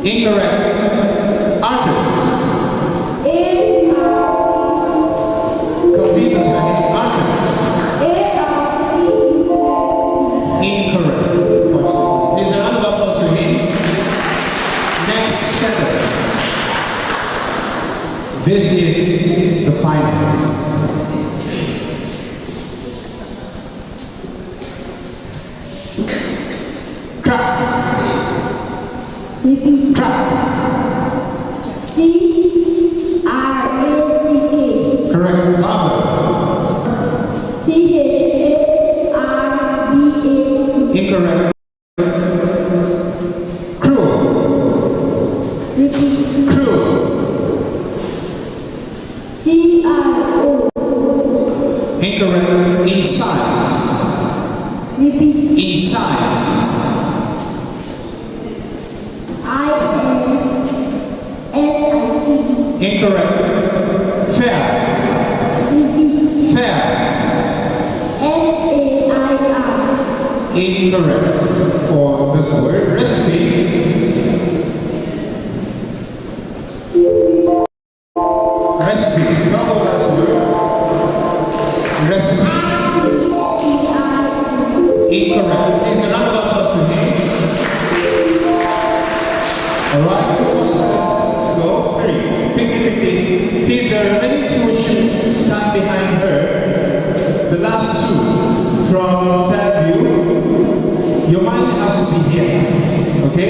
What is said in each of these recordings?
Incorrect. Artist. Complete the spelling. Artist. Incorrect. Is there another applause for me? Next step. This is the finals. Crap. Crap. C-R-A-C-K. Correct. Baba. C-H-A-R-B-A-T. Incorrect. Crew. Repeat. Crew. C-R-O. Incorrect. Inside. Repeat. Inside. I-N-S-I-T. Incorrect. Fair. Repeat. Fair. F-A-I-R. Incorrect for this word. Recipe. Recipe is not the last word. Recipe. Incorrect. Is there another person here? Alright, 2 more seconds to go. 3. 50-50. Please, there are many two which should stand behind her. The last 2 from Fairview. Your mind has to be here. Okay?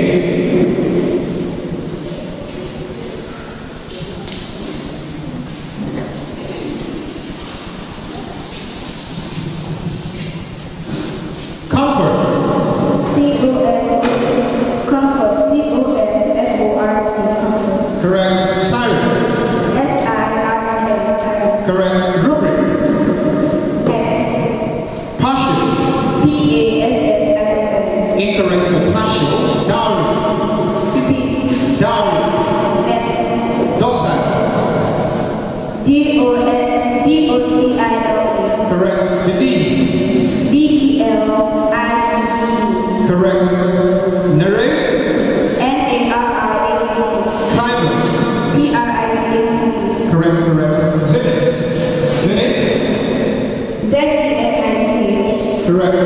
Comfort. Comfort. C-O-M-F-O-R-T. Comfort. Correct. Siren. S-I-R-N. Siren. Correct. Rubric. S. Passion. P-A-S-S-I-N. Incorrect for passion. Dowry. Repeat. Dowry. S. Docile. D-O-C-I-L-E. Correct. The D. B-E-L-I-E. Correct. Narrate. N-A-R-R-A-C. Climate. P-R-I-V-A-C. Correct. Zenith. Zenith. Z-E-N-I-C-H. Correct.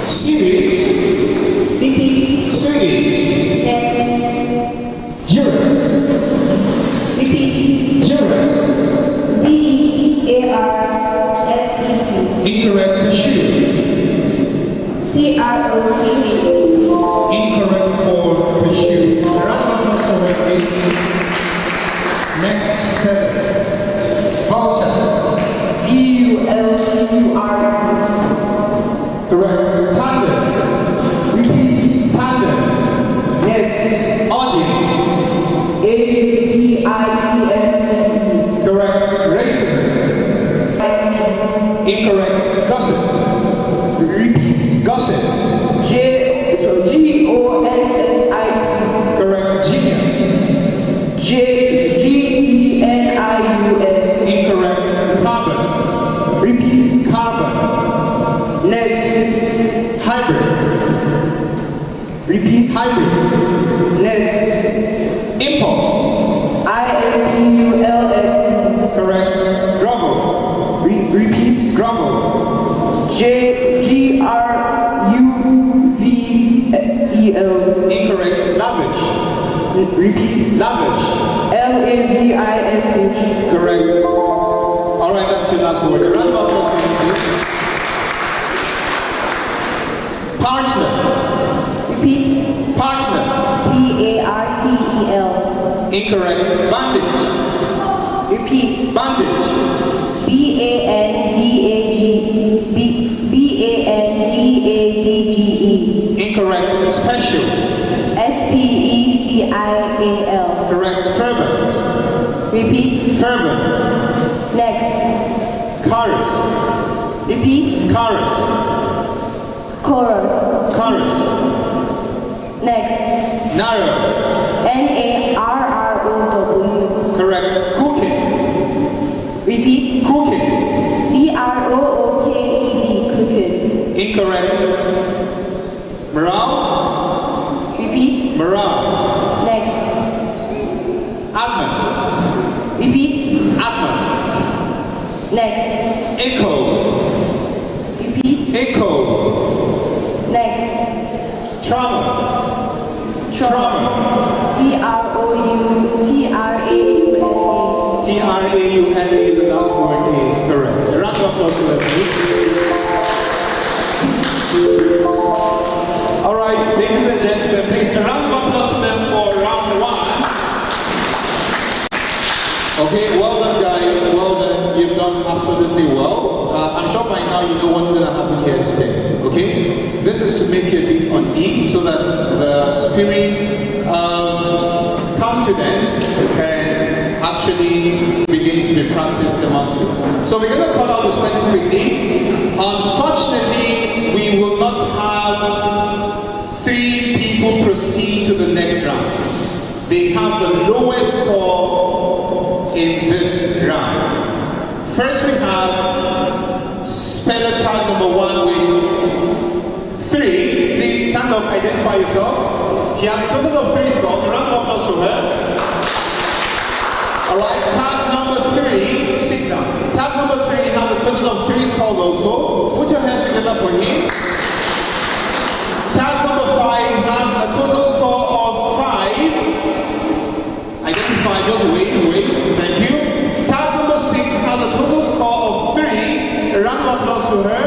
Siri. Repeat. Siri. Next. Juris. Repeat. Juris. D-E-A-R-S-E-T. Incorrect. Pursue. C-R-O-C-H. Incorrect for pursue. Next step. Vulture. V-U-L-T-U-R. Correct. Tandem. Repeat. Tandem. Next. Audience. A-B-I-E-N-C. Correct. Racism. Incorrect. Gossip. Repeat. Gossip. G-O-S-S-I-P. Correct. Genius. G-E-N-I-U-S. Incorrect. Carbon. Repeat. Carbon. Next. Hybrid. Repeat. Hybrid. Next. Impulse. I-M-P-U-L-S. Correct. Grovel. Repeat. Grovel. G-R-U-V-E-L. Incorrect. Lavish. Repeat. Lavish. L-A-V-I-S-H. Correct. All right, that's your last word. A round of applause for you, please. Partner. Repeat. Partner. P-A-R-C-E-L. Incorrect. Bandage. Repeat. Bandage. B-A-N-D-A-G-E. Incorrect. Special. S-P-E-C-I-A-L. Correct. Fervent. Repeat. Fervent. Next. Chorus. Repeat. Chorus. Chorus. Chorus. Next. Narrow. N-A-R-R-O-W. Correct. Cooking. Repeat. Cooking. C-R-O-O-K-E-D. Crooked. Incorrect. Morale? Repeat. Morale. Next. Admin. Repeat. Admin. Next. Echo. Repeat. Echo. Next. Trauma. Trauma. T-R-A-U-N-A. T-R-A-U-N-A, the last word is correct. A round of applause for that, please. Alright, ladies and gentlemen, please, a round of applause for them for round 1. Okay, well done guys, well done. You've done absolutely well. I'm sure by now you know what's going to happen here today, okay? This is to make you a bit unease so that the spirit of confidence can actually begin to be practiced amongst you. So we're going to call out the spelling quickly. Unfortunately, we will not have 3 people proceed to the next round. They have the lowest score in this round. First we have speller tag number 1 with 3. Please stand up, identify yourself. She has a total of 3 scores. A round of applause for her. Alright, tag number 3, 6 down. Tag number 3 has a total of 3 scores also. Put your hands together for him. Tag number 5 has a total score of 5. Identify, just wait, thank you. Tag number 6 has a total score of 3. A round of applause to her.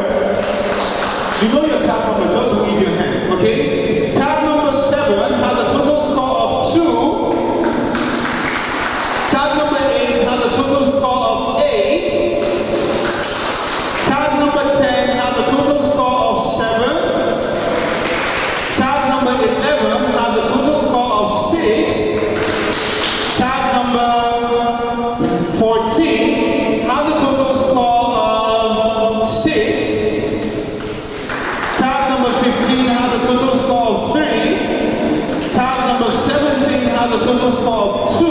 You know your tag number, just wave your hand, okay? Tag number 7 has a total score of 2. Tag number 8 has a total score of 8. Tag number 10 has a total score of 7. Tag number 11 has a total score of 6. Tag number 14 has a total score of 6. Tag number 15 has a total score of 3. Tag number 17 has a total score of 2.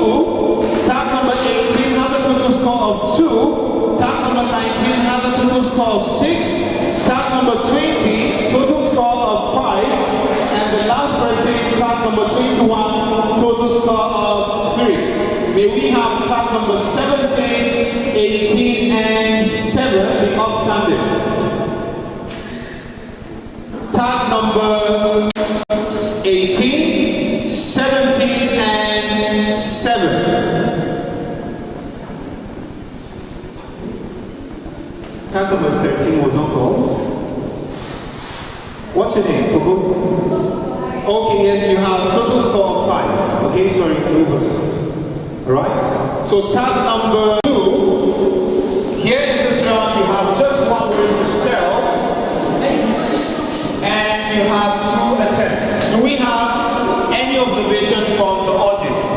Tag number 18 has a total score of 2. Tag number 19 has a total score of 6. Tag number 20, total score of 5. And the last person, tag number 21, total score of 3. May we have tag number 17, 18, and 7 be outstanding. Tag number 18, 17, and 7. Tag number 13 was not called. What's your name, Coco? Okay, yes, you have a total score of 5. Okay, sorry, 2%. Alright? So tag number 2, here in this round you have just 1 word to spell. And you have 2 attempts. Do we have any observation from the audience?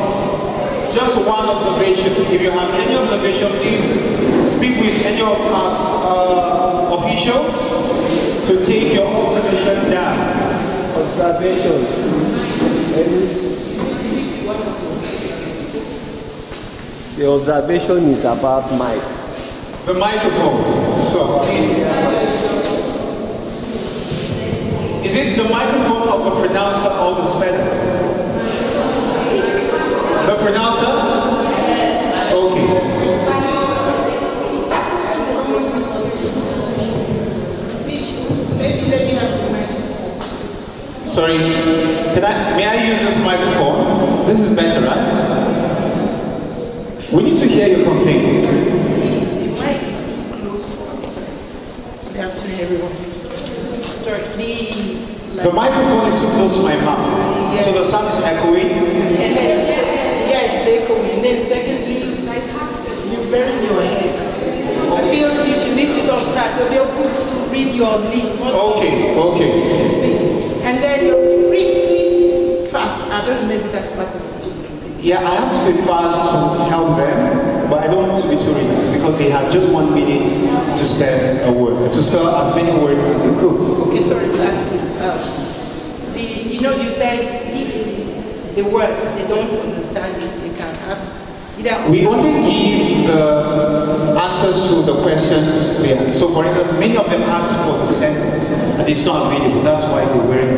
Just 1 observation. If you have any observation, please speak with any of our officials to take your observation down. Observation. The observation is about mic. The microphone. So please. Is this the microphone of the pronouncer or the speller? The pronouncer? Okay. Sorry, may I use this microphone? This is better, right? We need to hear your complaints. The mic is too close. Good afternoon, everyone. Sorry, the microphone is too close to my mouth, yes. So the sound is echoing. Yes, it's echoing. And then secondly, you bury your head. I feel you should lift it up so that they'll be able to read your lips. Okay. Please. And then you're pretty fast. I don't know, maybe that's part of it. Yeah, I have to be fast to help them, but I don't want to be too relaxed because they have just 1 minute to spell a word, to spell as many words as they could. Okay, sorry, lastly. You said if the words they don't understand it, they can ask. We only give the answers to the questions we have. So for example, many of them ask for the sentence. and it's not available. That's why they weren't.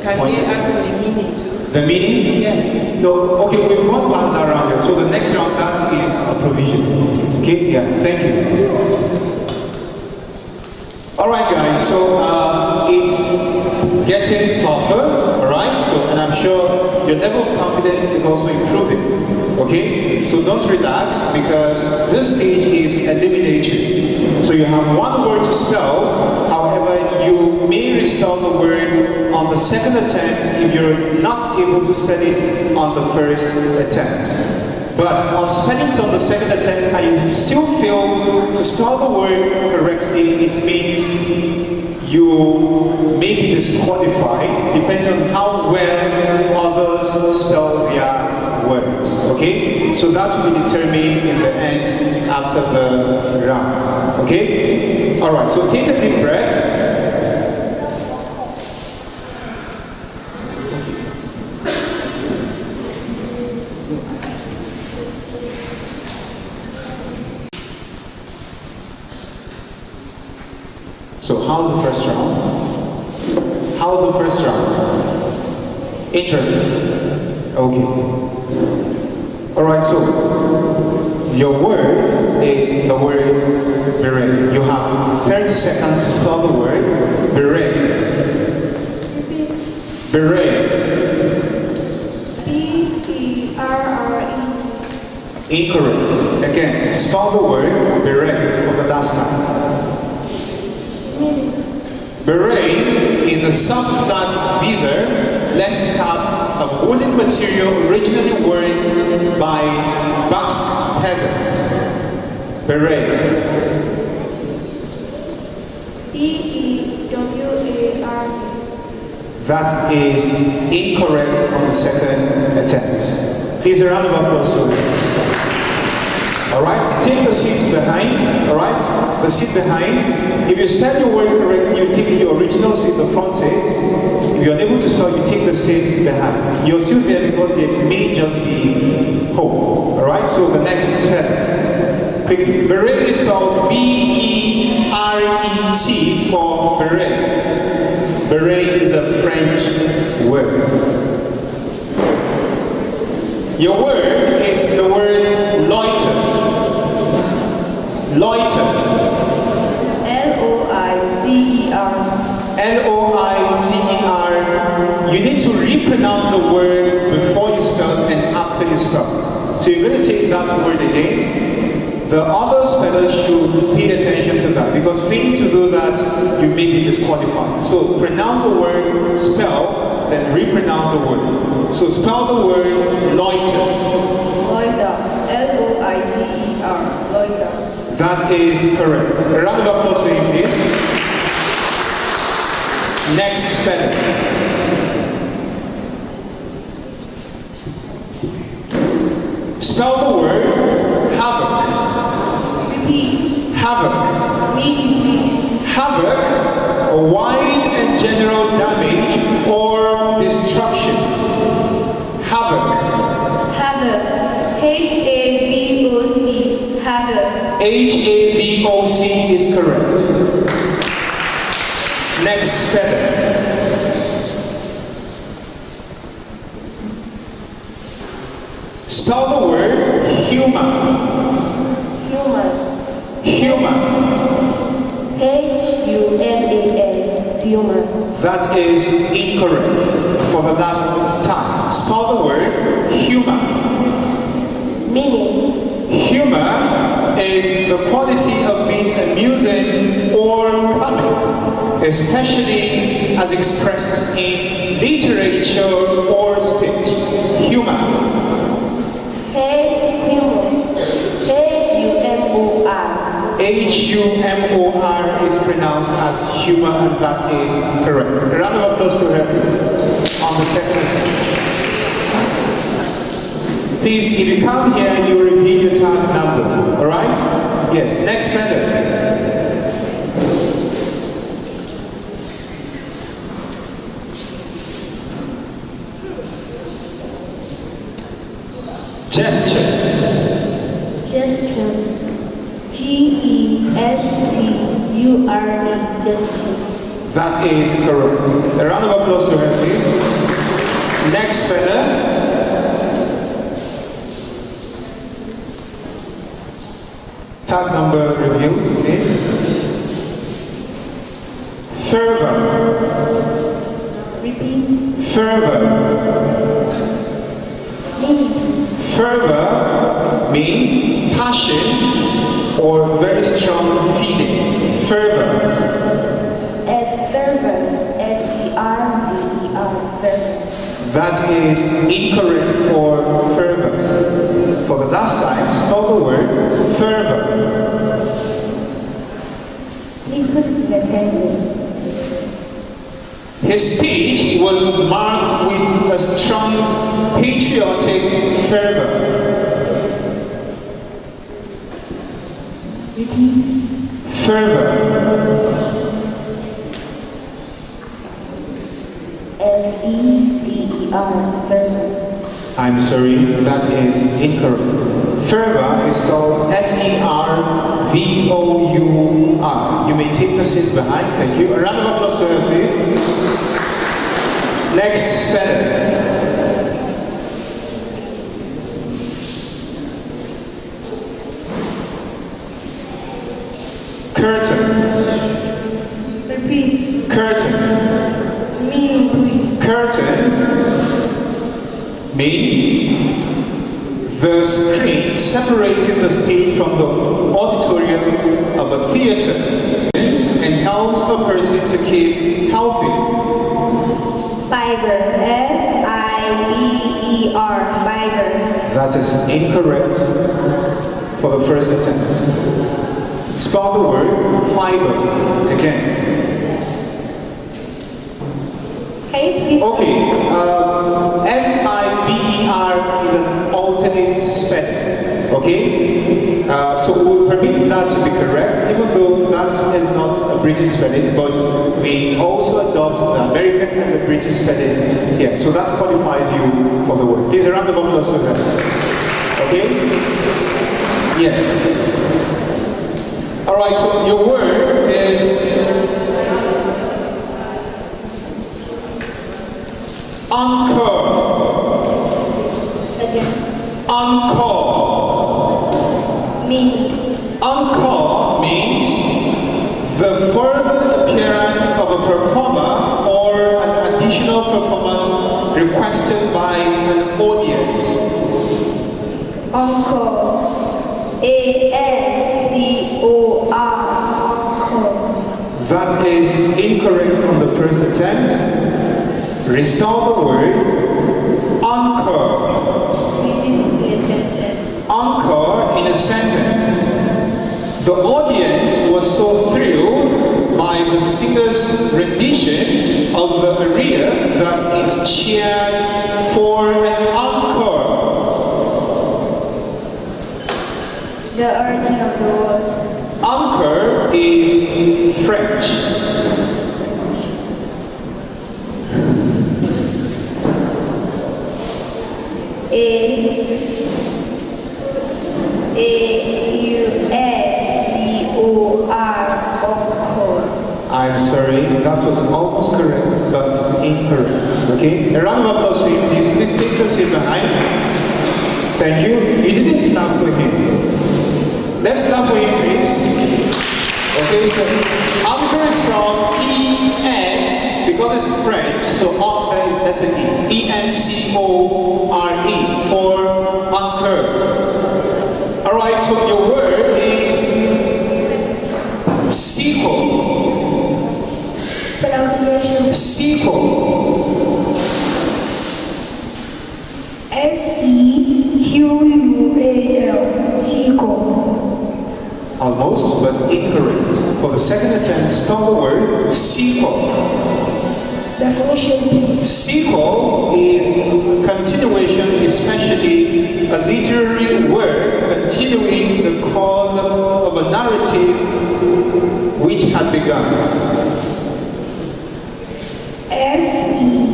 Can we ask for the meaning too? The meaning? Yes. No, okay, we've not passed that round yet. So the next round, that is a provision. Okay, yeah, thank you. Alright guys, so it's getting tougher, alright? So, and I'm sure your level of confidence is also improving. Okay? So don't relax, because this stage is eliminatory. So you have one word to spell, however, you may respell the word on the second attempt if you're not able to spell it on the first attempt. But on spelling it on the second attempt and you still fail to spell the word correctly, it means you may be disqualified depending on how well others spell their words. Okay? So that will be determined in the end after the round. Okay? Alright, so take a deep breath. So how's the first round? How's the first round? Interesting. Okay. Alright, so your word is the word beret. You have 30 seconds to spell the word beret. Beret. B-E-R-R-E-T. Incorrect. Again, spell the word beret for the last time. Beret is a soft flat visor, less cap of woolen material originally worn by Basque peasants. Beret. B-E-W-A-R-E. That is incorrect on the second attempt. Please a round of applause to them. Alright, take the seats behind, alright? The seat behind. If you spell your word correctly, you take your original seat, the front seat. If you're unable to spell, you take the seats behind. You're still there because it may just be home. Alright, so the next spell. Quickly. Beret is spelled B-E-R-E-T for beret. Beret is a French word. Your word is the word loiter. Loiter. L-O-I-T-E-R. L-O-I-T-E-R. You need to repronounce the word before you spell and after you spell. So you're going to take that word again. The other spellers should pay attention to that, because failing to do that, you may be disqualified. So pronounce the word, spell, then repronounce the word. So spell the word loiter. Loiter. L-O-I-T-E-R. Loiter. That is correct. A round of applause for him, please. Next spelling. Spell the word havoc. Repeat. Havoc. Repeat. Havoc, a wide and general damage or destruction. Havoc. Havoc. H-A-V-O-C. Havoc. H-A-V-O-C is correct. Next spelling. Spell the word human. Human. Human. H-U-M-A-N. Human. That is incorrect. For the last time. Spell the word human. Meaning. Humor is the quality of being amusing or comic, especially as expressed in literature or speech. Humor. H-U-M-O-R. H-U-M-O-R is pronounced as humor, and that is correct. A round of applause to her, please, on the second. Please, if you come here, you repeat your tag number, alright? Yes, next method. Gesture. Gesture. G-E-S-T-U-R-E. Gesture. That is correct. A round of applause to her, please. Next speller. Tag number reviewed, please. Fervor. Repeat. Fervor. Fervor means passion or very strong feeling. Fervor. Fervor. F-E-R-V-E-R. Fervor. That is incorrect for fervor. For the last time, spell the word fervor. Please put it in a sentence. His speech was marked with a strong patriotic fervor. Repeat. Fervor. F-E-V-E-R. Fervor. I'm sorry, that is incorrect. Fervor is spelled F-E-R-V-O-U-R. You may take the seat behind. Thank you. A round of applause to her, please. Next speller. Curtain. Repeat. Curtain. Meaning, please. Curtain means the screen separating the stage from the auditorium of a theater and helps a person to keep healthy. Fiber. F-I-B-E-R. Fiber. That is incorrect for the first attempt. Spell the word fiber again. Can you please? Okay, F-I-B-E-R is an alternate spelling, okay? So we'll permit that to be correct, even though that is not a British spelling, but we also adopt the American and the British spelling here. So that qualifies you for the word. Please, a round of applause for that. Okay? Yes. All right, so your word is encore. Again. Encore. Meaning. Encore means the further appearance of a performer or an additional performance requested by an audience. Encore. A-N-C-O-R. Encore. That is incorrect on the first attempt. Restore the word encore. Please use it in a sentence. Encore in a sentence. The audience was so thrilled by the singer's rendition of the aria that it cheered for an encore. The origin of the word. Encore is French. A-U-S-C-O-R. Encore. I'm sorry, that was almost correct, but incorrect. Okay? A round of applause for you, please. Please take the seat behind. Thank you. You didn't clap for him. Let's clap for him, please. Okay, so encore is spelled E-N, because it's French, so encore is letter E. E-N-C-O-R-E for encore. Alright, so your word is sequel. Pronunciation. Sequel. S-E-Q-U-A-L. Sequel. Almost, but incorrect. For the second attempt, spell the word sequel. Definition, please. Sequel is continuation, especially a literary work continuing the course of a narrative which had begun. S-E-Q-U-E-A-L.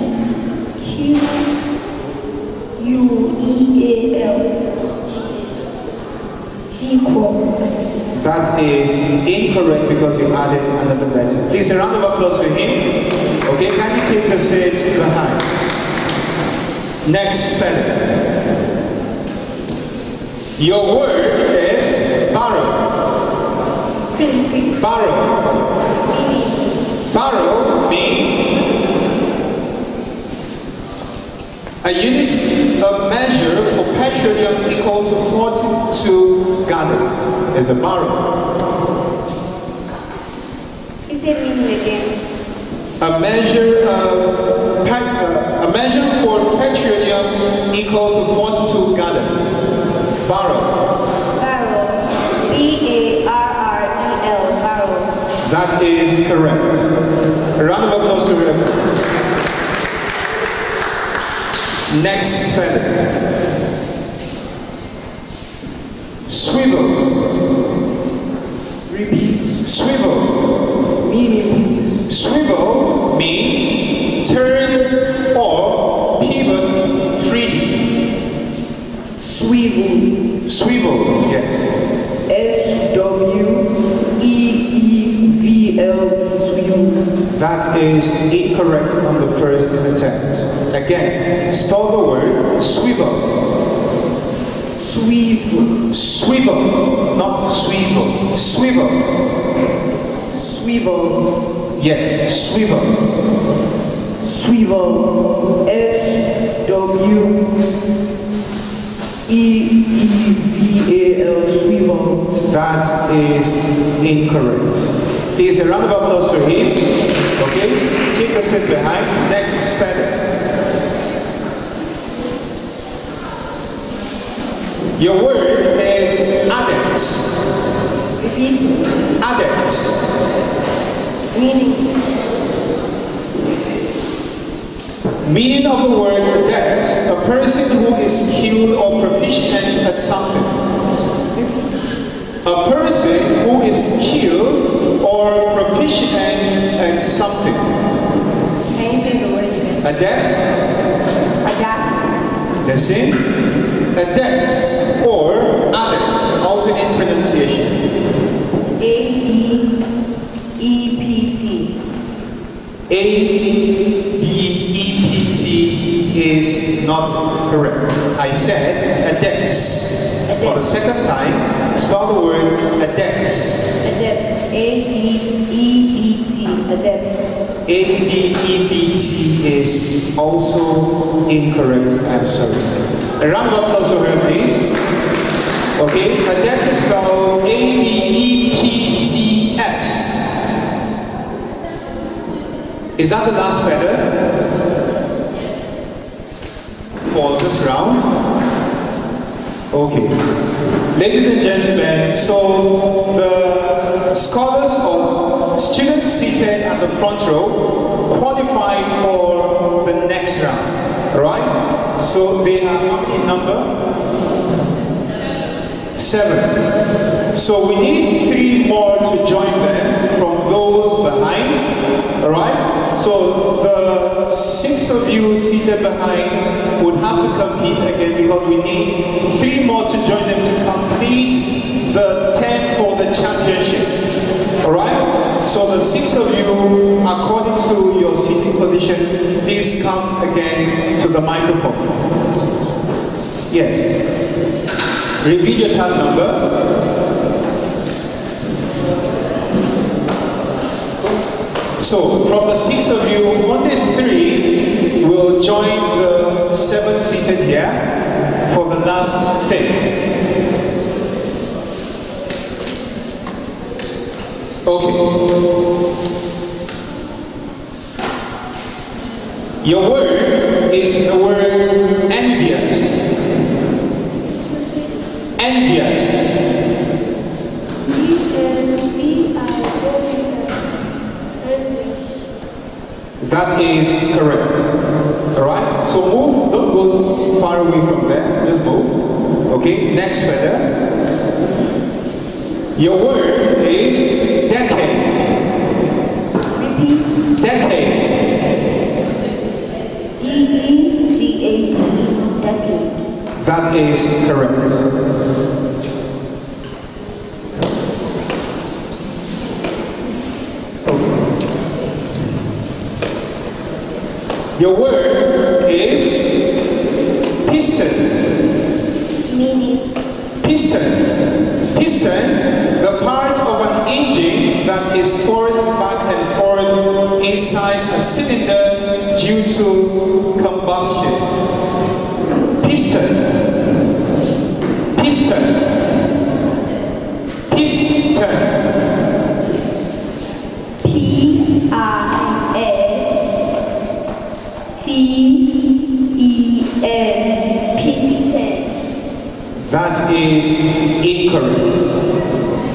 Sequel. That is incorrect because you added another letter. Please Please a round of applause for him. Okay, can you take the seat behind? Next spelling. Your word is barrow. Barrow. Barrow means a unit of measure for petroleum equal to 42 gallons is a barrel. Is it meaning again? A measure for petroleum equal to 42 gallons. Barrel. Barrel. B-A-R-R-E-L. Barrel. That is correct. A round of applause to her. Next spelling. Swivel. Repeat. Swivel. Meaning. Swivel means turn or pivot freely. Swivel. Swivel, yes. S-W-E-E-V-L. Swivel. That is incorrect on the first attempt. Again, spell the word swivel. Swivel. Swivel, not swivel. Swivel. Swivel. Yes, swivel. Swivel. S-W-E-E-V-A-L. Swivel. That is incorrect. Please a round of applause for him. Okay, take a seat behind. Next spelling. Your word is adept. Repeat. Adept. Meaning. Meaning of the word adept, a person who is skilled or proficient at something. A person who is skilled or proficient at something. Can you say the word again? Adept, Adapt. the same. Adept or adept, alternate pronunciation. A-D-E-P-T. A-D-E-P-T is not correct. I said adepts. For the second time, spell the word adepts. Adept. A-D-E-E-T. Adept. A-D-E-P-T is also incorrect. I'm sorry. A round of applause for her, please. Okay, adept is spelled A-D-E-P-T-S. Is that the last feather for this round? Okay. Ladies and gentlemen, so the scholars or students seated at the front row qualified for the next round. Alright? So they are how many in number? 7. So we need 3 more to join them from those behind. Alright? So the 6 of you seated behind would have to compete again because we need 3 more to join them to complete the 10 for the championship. Alright? So the 6 of you, according to your seating position, please come again to the microphone. Yes. Repeat your tab number. So, from the 6 of you, only 3 will join the 7 seated here for the last phase. Okay. Your word is the word envious. Envious. That is correct. Alright? So move, don't go far away from there. Just move. Okay, next feather. Your word is decade. Repeat. Decade. D-E-C-A-D. Decade. That is correct. Okay. Your word is piston. Meaning. Piston. Piston, the part of an engine that is forced back and forth inside a cylinder due to combustion. Piston. Piston. Piston. P-I-S-T-E-N. Piston. That is incorrect.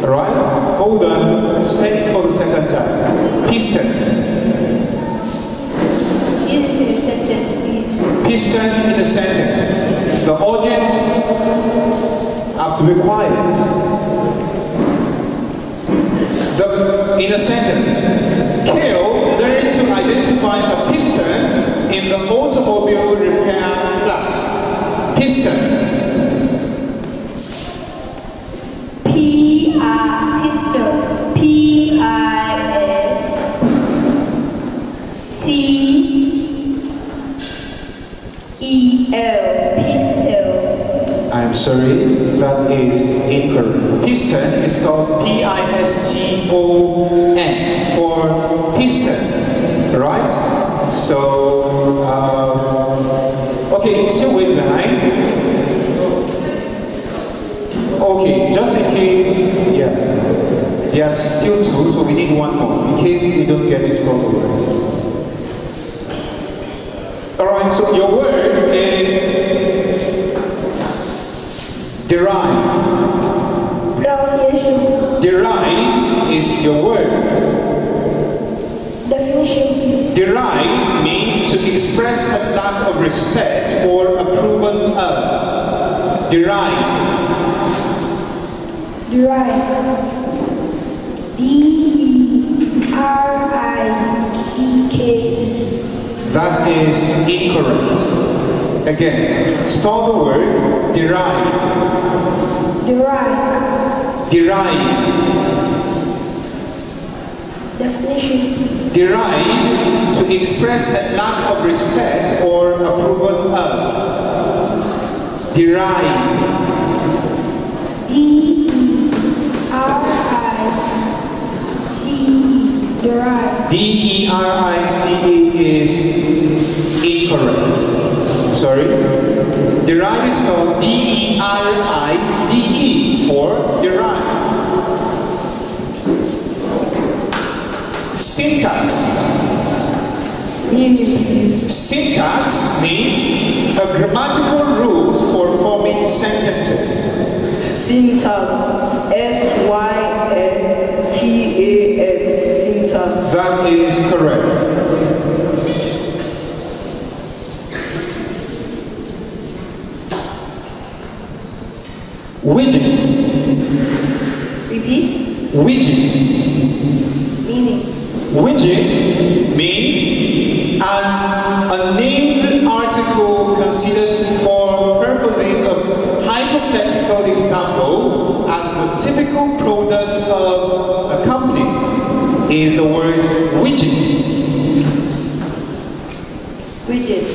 Right? Hold on. Spell it for the second time. Piston. Use it in a sentence, please. Piston in a sentence. The audience have to be quiet. In a sentence, Kale learned to identify a piston in the automobile repair class. Piston. Piston. P-I-S-T-E-L. Pistol. I am sorry, that is incorrect. Piston is called P-I-S-T-O-N for piston, right? So, okay, still wait behind. Okay, just in case, yeah. Yes, still two, so we need one more, in case we don't get this problem right. Alright, so your word is derived. Pronunciation. Derived is your word. Definition. Derived means to express a lack of respect or approval of. Derived. Derived. D-E-R-I-C-K. That is incorrect. Again, spell the word derived. Derived. Derived. Definition. Derived to express a lack of respect or approval of. Derived. D-E-R-I-C-E. Derived. D-E-R-I-C-E is incorrect. Sorry. Derived is called D-E-R-I-D-E for derived. Syntax. Syntax means a grammatical rules for forming sentences. Syntax. S-Y-N-T-A-X. Syntax. That is correct. Widgets. Repeat. Widgets. Meaning. Widget means an unnamed article considered for purposes of hypothetical example as the typical product of a company is the word widget. Widget.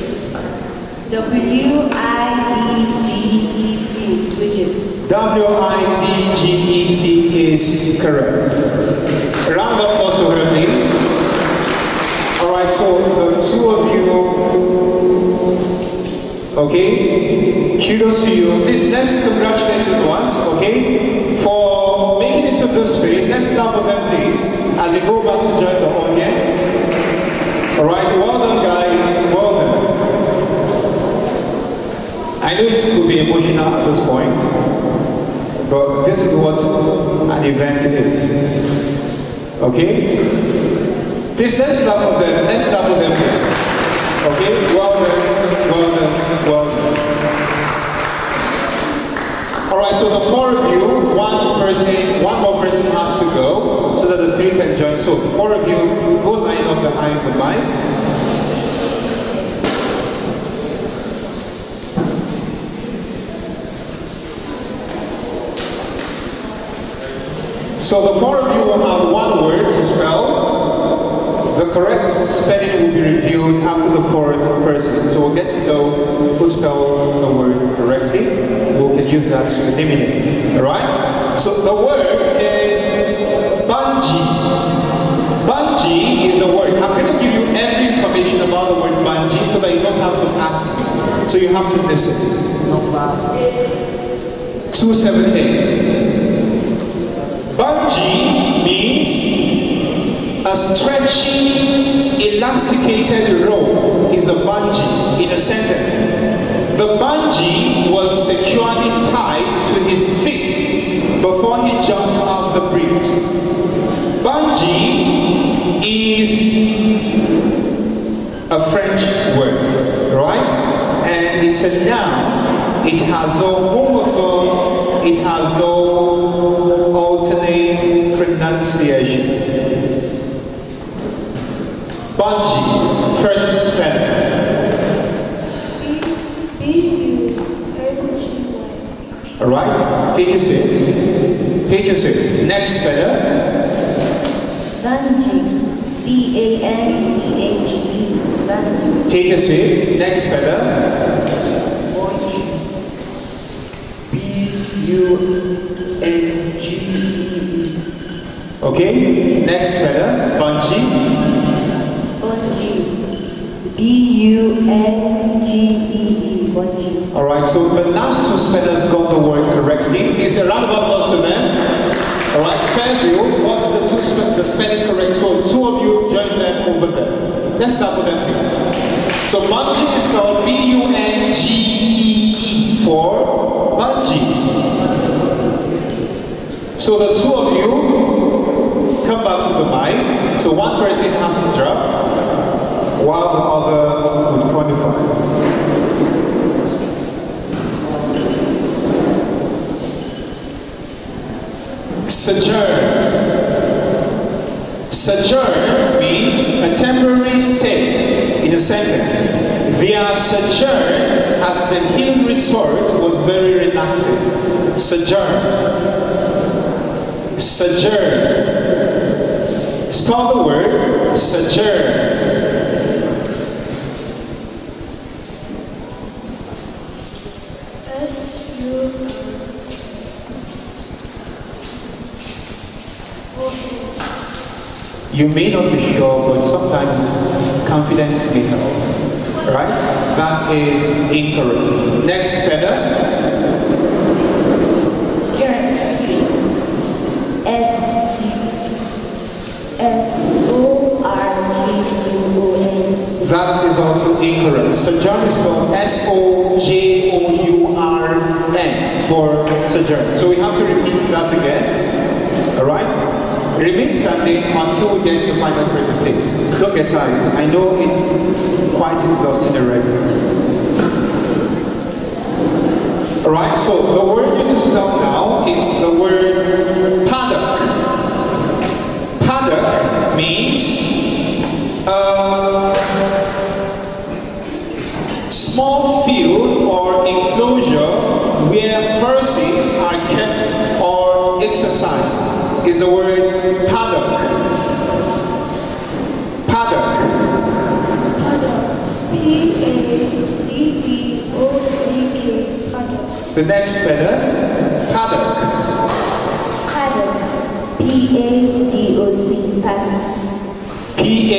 W-I-D-G-E-T. Widget. W-I-D-G-E-T is correct. A round of applause for her, please. Alright, so the two of you, okay, kudos to you. Please, let's congratulate these ones, okay, for making it to this phase. Let's clap for them, please, as they go back to join the audience. Alright, well done, guys, well done. I know it could be emotional at this point, but this is what an event is. Okay? Please, let's clap for them. Let's clap for them, please. Okay? Well done, well done, well done. Alright, so the four of you, one more person has to go, so that the three can join. So, four of you, go line up behind the mic. So the four of you will have one word to spell. The correct spelling will be reviewed after the fourth person. So we'll get to know who spelled the word correctly. We can use that to eliminate. Alright? So the word is bungee. Bungee is the word. I'm going to give you every information about the word bungee so that you don't have to ask me. So you have to listen. 278. Bungee means a stretchy, elasticated rope is a bungee in a sentence. The bungee was securely tied to his feet before he jumped off the bridge. Bungee is a French word, right? And it's a noun. It has no homophone. It has no alternate pronunciation. Bungee, first spelling. Alright, take your seat. Take your seat. Next speller. Bungee. B-A-N-G-E. Bungee. Take your seat. Next speller. B-U-N-G-E. Okay, next speller. Bungee. Bungee. B-U-N-G-E-E. Bungee. Alright, so the last two spellers got the word correctly. Is a round of applause for them. Alright, Fairview, what's the spelling correct? So two of you join them over there. Let's start with them please. So bungee is spelled B-U-N-G-E-E for bungee. So the two of you come back to the mic. So one person has to drop while the other would qualify. Sojourn. Sojourn means a temporary stay in a sentence. Their sojourn at the hill resort was very relaxing. Sojourn. Sojourn. Spell the word sojourn. You may not be sure, but sometimes confidence may help. Right? That is incorrect. Next speller. S-O-R-G-U-O-N. That is also incorrect. Sojourn is spelled S-O-J-O-U-R-N for sojourn. So we have to repeat that again. Alright? Remain standing until we get to the final person, please. Don't get tired. I know it's quite exhausting already. Alright, so the word you need to spell now is the word paddock. Paddock means small field or enclosure where persons are kept or exercised. Is the word paddock. Paddock. P-A-D-D-O-C-K. Paddock. The next speller. Paddock. Paddock. P-A-D-O-C. Paddock. P-A